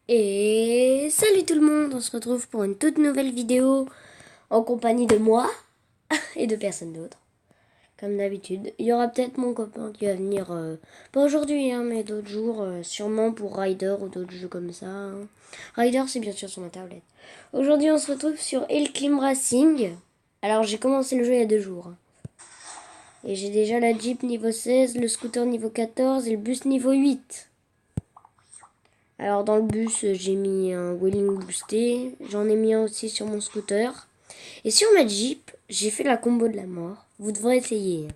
Et salut tout le monde, on se retrouve pour une toute nouvelle vidéo en compagnie de moi et de personne d'autre. Comme d'habitude, il y aura peut-être mon copain qui va venir, pas aujourd'hui, hein, mais d'autres jours, sûrement pour Ryder ou d'autres jeux comme ça. Hein. Ryder, c'est bien sûr sur ma tablette. Aujourd'hui, on se retrouve sur El Clim Racing. Alors, j'ai commencé le jeu il y a 2 jours. Et j'ai déjà la Jeep niveau 16, le scooter niveau 14 et le bus niveau 8. Alors dans le bus, j'ai mis un wheeling boosté. J'en ai mis un aussi sur mon scooter. Et sur ma Jeep, j'ai fait la combo de la mort. Vous devrez essayer.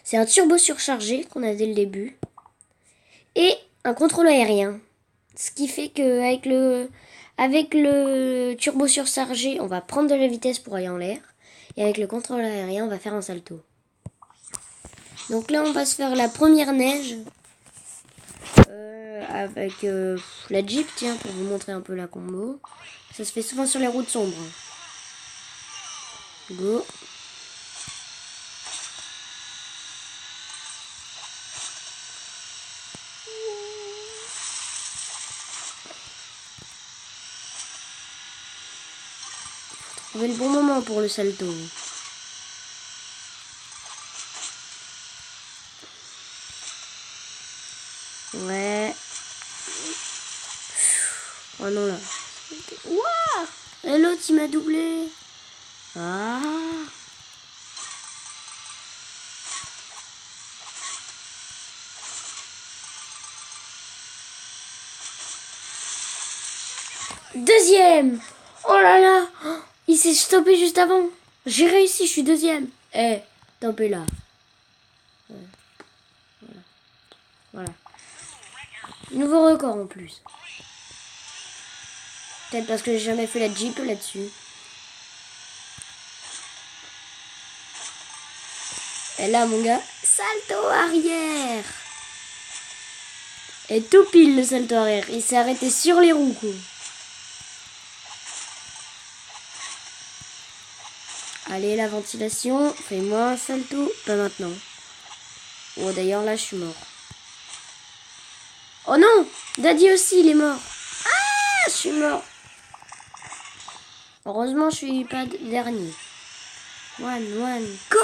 C'est un turbo surchargé qu'on a dès le début. Et un contrôle aérien. Ce qui fait que avec le turbo surchargé, on va prendre de la vitesse pour aller en l'air. Et avec le contrôle aérien, on va faire un salto. Donc là, on va se faire la première neige. Avec la Jeep, tiens, pour vous montrer un peu la combo. Ça se fait souvent sur les routes sombres. Go. Trouver le bon moment pour le salto. Ouais. Oh non là. Ouah. Et l'autre il m'a doublé. Ah. Deuxième. Oh là là. Il s'est stoppé juste avant. J'ai réussi, je suis deuxième. Eh, tombé là. Voilà. Nouveau record en plus. Peut-être parce que j'ai jamais fait la Jeep là-dessus. Et là, mon gars, salto arrière. Et tout pile le salto arrière. Il s'est arrêté sur les roues, quoi. Allez, la ventilation. Fais-moi un salto. Pas maintenant. Oh, d'ailleurs, là, je suis mort. Oh non! Daddy aussi, il est mort. Ah, je suis mort. Heureusement, je suis pas dernier. One, go!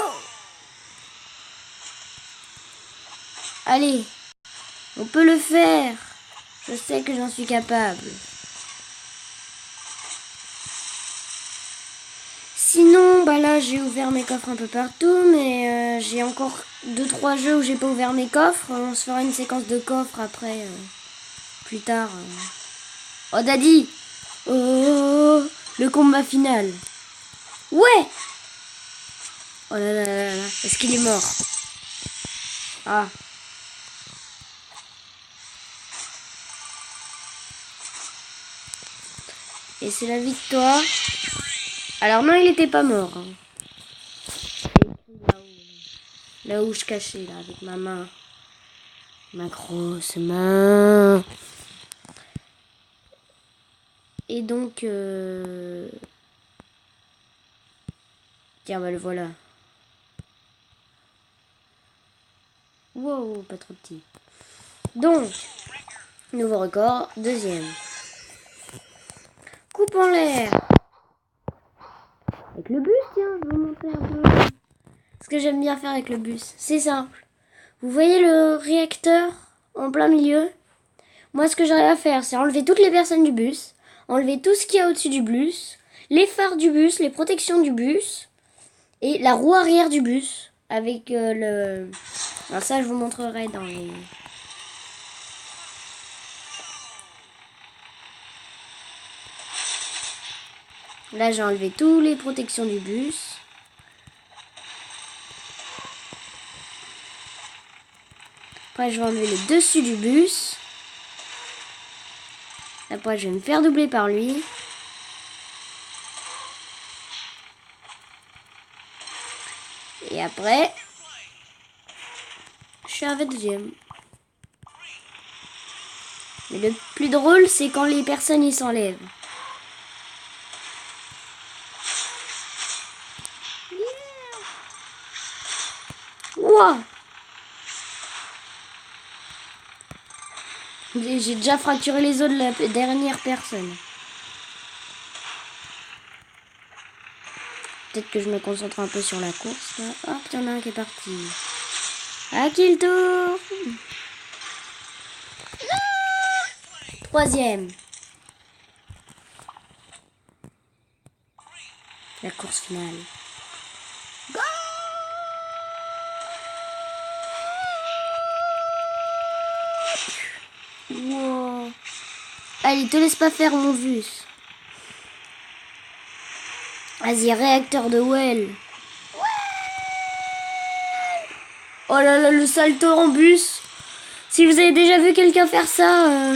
Allez, on peut le faire. Je sais que j'en suis capable. Sinon, bah là, j'ai ouvert mes coffres un peu partout, mais j'ai encore 2-3 jeux où j'ai pas ouvert mes coffres. On se fera une séquence de coffres après, plus tard. Oh, Daddy! Oh, le combat final. Ouais! Oh là là là là, est-ce qu'il est mort? Ah. Et c'est la victoire. Alors non, il était pas mort. Hein. Là où je cachais, là, avec ma main. Ma grosse main. Et donc... Tiens, bah le voilà. Wow, pas trop petit. Donc, nouveau record, deuxième. Coupe en l'air. Avec le bus, tiens, je vais vous montrer un peu ce que j'aime bien faire avec le bus. C'est simple. Vous voyez le réacteur en plein milieu? Moi, ce que j'arrive à faire, c'est enlever toutes les personnes du bus, enlever tout ce qu'il y a au-dessus du bus, les phares du bus, les protections du bus et la roue arrière du bus avec le... Alors ça, je vous montrerai dans les... Là, j'ai enlevé toutes les protections du bus. Après, je vais enlever le dessus du bus. Après, je vais me faire doubler par lui. Et après, je suis arrivé deuxième. Mais le plus drôle, c'est quand les personnes y s'enlèvent. Wow! J'ai déjà fracturé les os de la dernière personne. Peut-être que je me concentre un peu sur la course. Là. Hop, il y en a un qui est parti. À qui le tour? Troisième. La course finale. Wow. Allez, te laisse pas faire mon bus. Vas-y, réacteur de Well. Oh là là, le salto en bus. Si vous avez déjà vu quelqu'un faire ça...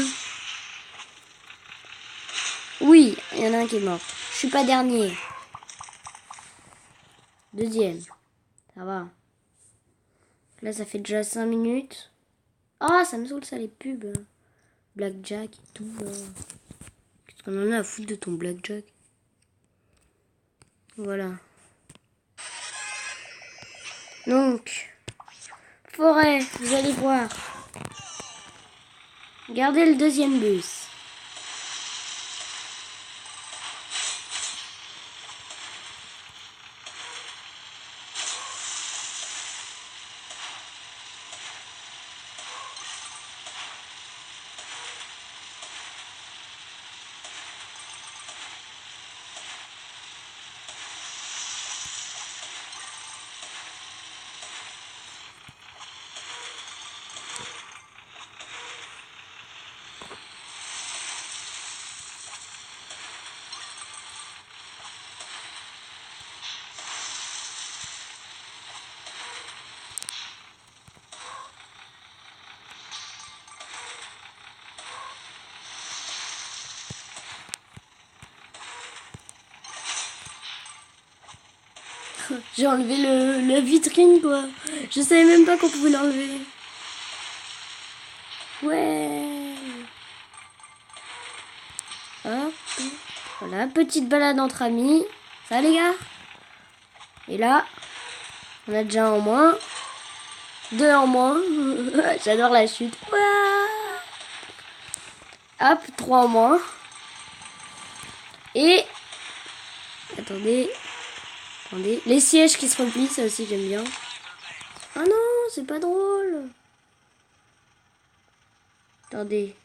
Oui, il y en a un qui est mort. Je suis pas dernier. Deuxième. Ça va. Là, ça fait déjà 5 minutes. Ah, ça me saoule ça, les pubs. Blackjack et tout. Qu'est-ce qu'on en a à foutre de ton Blackjack? Voilà. Donc, forêt, vous allez voir. Regardez le deuxième bus. J'ai enlevé la vitrine, quoi. Je savais même pas qu'on pouvait l'enlever. Ouais. Hop. Voilà, petite balade entre amis. Ça, les gars? Et là, on a déjà un en moins. 2 en moins. J'adore la chute. Ouais. Hop, 3 en moins. Et... Attendez. Les sièges qui se replient, ça aussi j'aime bien. Ah non, c'est pas drôle. Attendez.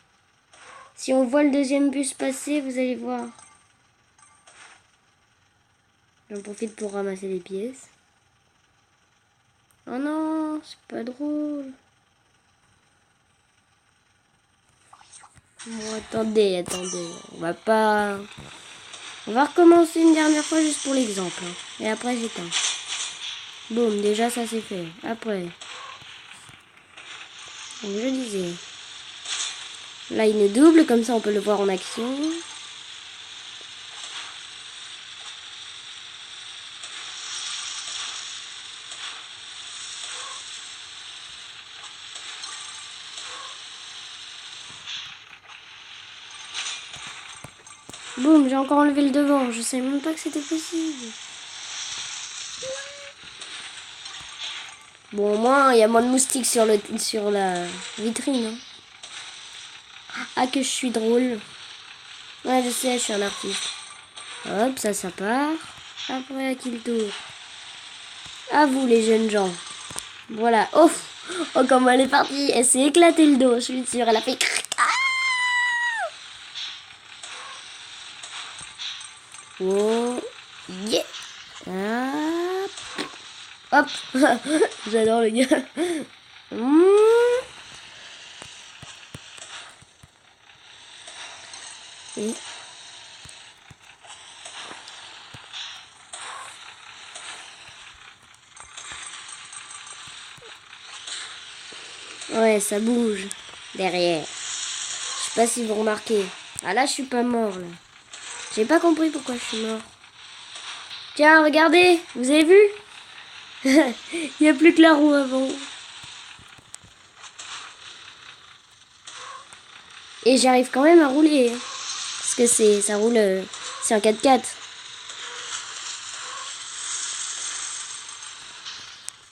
Si on voit le deuxième bus passer, vous allez voir. J'en profite pour ramasser les pièces. Oh non, c'est pas drôle. Bon, attendez. On va recommencer une dernière fois juste pour l'exemple. Hein. Et après j'éteins. Boum, déjà ça c'est fait. Après. Donc je disais. Là il nous double, comme ça on peut le voir en action. Boum, j'ai encore enlevé le devant. Je savais même pas que c'était possible. Bon, au moins, il y a moins de moustiques sur la vitrine. Hein. Ah, que je suis drôle. Ouais, je sais, je suis un artiste. Hop, ça part. Après, à qui le tour? À vous, les jeunes gens. Voilà. Oh, comment elle est partie. Elle s'est éclatée le dos, je suis sûre. Elle a fait... Oh, yeah. Hop. J'adore le gars. Et... Ouais, ça bouge derrière. Je sais pas si vous remarquez. Ah là, je suis pas mort là. J'ai pas compris pourquoi je suis mort. Tiens, regardez, vous avez vu? Il n'y a plus que la roue avant. Et j'arrive quand même à rouler. Hein. Parce que ça roule, c'est un 4x4.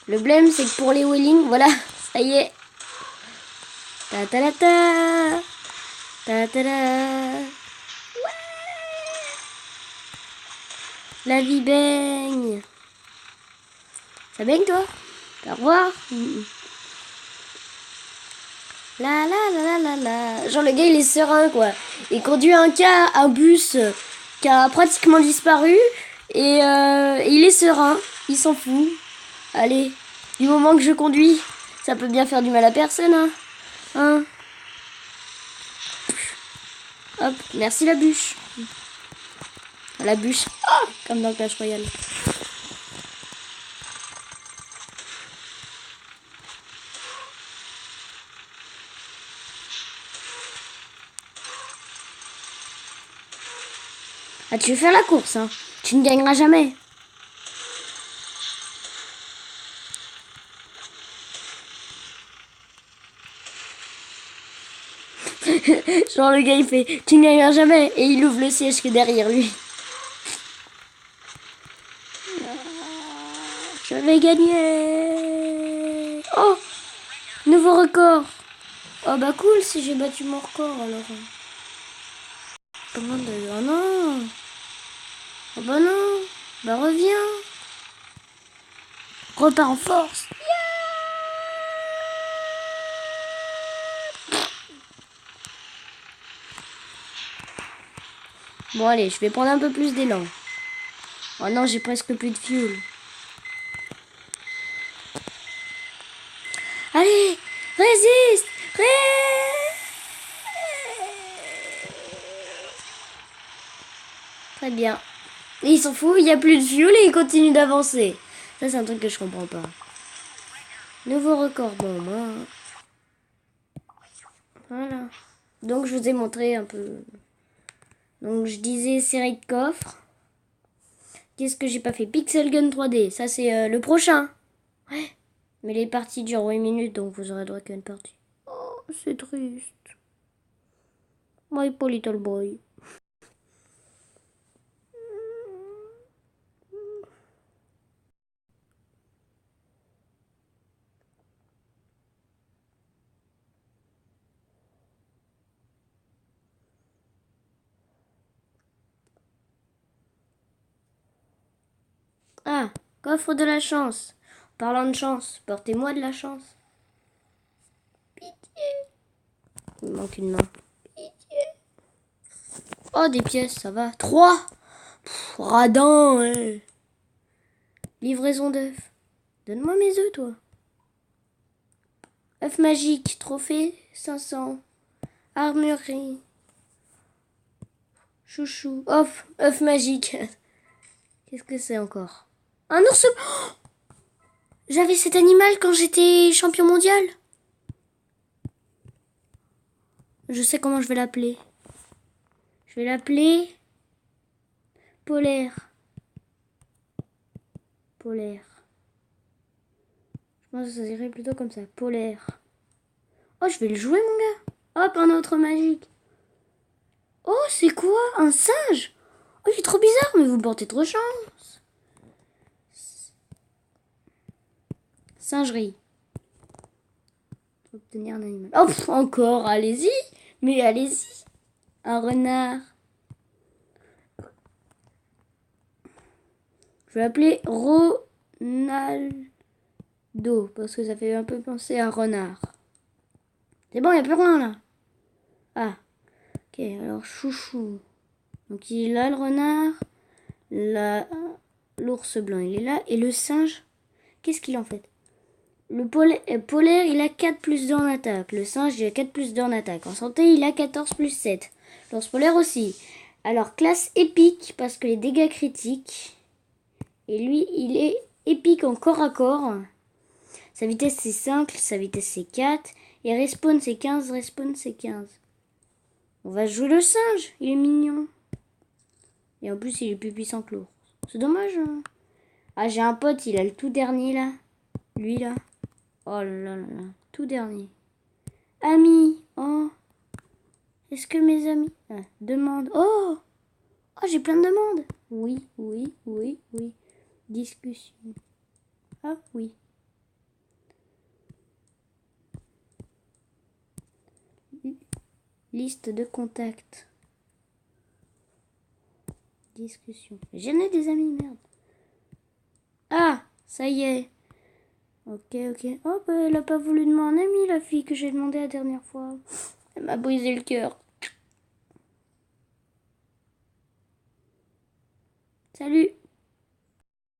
Le blême, c'est que pour les wheelings, voilà, ça y est. Ta ta ta ta. Ta ta da. La vie baigne. Ça baigne toi? Au revoir. La la la la la la. Genre le gars il est serein quoi. Il conduit un bus qui a pratiquement disparu et il est serein. Il s'en fout. Allez, du moment que je conduis, ça peut bien faire du mal à personne hein. Hop, merci la bûche. La bûche, comme dans Clash Royale. Ah, tu veux faire la course, hein? Tu ne gagneras jamais. Genre le gars il fait, tu ne gagneras jamais. Et il ouvre le siège que derrière lui. Je vais gagner. Oh, nouveau record. Oh bah cool si j'ai battu mon record alors. Comment de... Oh non. Oh bah non. Bah reviens. Repars en force. Bon allez, je vais prendre un peu plus d'élan. Oh non, j'ai presque plus de fuel. Allez, résiste. Très bien. Et il s'en fout, il n'y a plus de fuel et il continue d'avancer. Ça, c'est un truc que je comprends pas. Nouveau record, bon, moi. Voilà. Donc, je vous ai montré un peu. Donc, je disais série de coffres. Qu'est-ce que j'ai pas fait? Pixel Gun 3D. Ça, c'est le prochain. Ouais. Mais les parties durent 8 minutes, donc vous aurez droit qu'à une partie. Oh, c'est triste. My poor little boy. Ah, coffre de la chance. Parlant de chance, portez-moi de la chance. Pitié. Il me manque une main. Pitié. Oh, des pièces, ça va. 3. Radin, ouais. Livraison d'œufs. Donne-moi mes œufs, toi. œuf magique, trophée 500. Armurerie. Chouchou. Hop, œuf magique. Qu'est-ce que c'est encore? Un ours. Oh, j'avais cet animal quand j'étais champion mondial. Je sais comment je vais l'appeler. Je vais l'appeler Polaire. Polaire. Je pense que ça irait plutôt comme ça. Polaire. Oh, je vais le jouer, mon gars. Hop, un autre magique. Oh, c'est quoi? Un singe? Oh, il est trop bizarre, mais vous me portez trop chance. Singerie. Obtenir un animal. Oh, encore, allez-y. Mais allez-y. Un renard. Je vais l'appeler Ronaldo. Parce que ça fait un peu penser à renard. C'est bon, il n'y a plus rien là. Ah. Ok, alors chouchou. Donc il est là le renard. L'ours blanc, il est là. Et le singe, qu'est-ce qu'il en fait? Le polaire, il a 4 plus 2 en attaque. Le singe, il a 4 plus 2 en attaque. En santé, il a 14 plus 7. L'ours polaire aussi. Alors, classe épique, parce que les dégâts critiques. Et lui, il est épique en corps à corps. Sa vitesse, c'est 5. Sa vitesse, c'est 4. Et respawn, c'est 15. Respawn, c'est 15. On va jouer le singe. Il est mignon. Et en plus, il est plus puissant que l'ours. C'est dommage. Hein. Ah, j'ai un pote, il a le tout dernier, là. Lui, là. Oh là là là. Tout dernier. Amis. Oh. Est-ce que mes amis... demande. Oh. Oh, j'ai plein de demandes. Oui, oui, oui, oui. Discussion. Ah, oui. Liste de contacts. Discussion. J'en ai des amis, merde. Ah, ça y est. Ok. Oh, bah, elle a pas voulu de mon ami, la fille que j'ai demandé la dernière fois. Elle m'a brisé le cœur. Salut.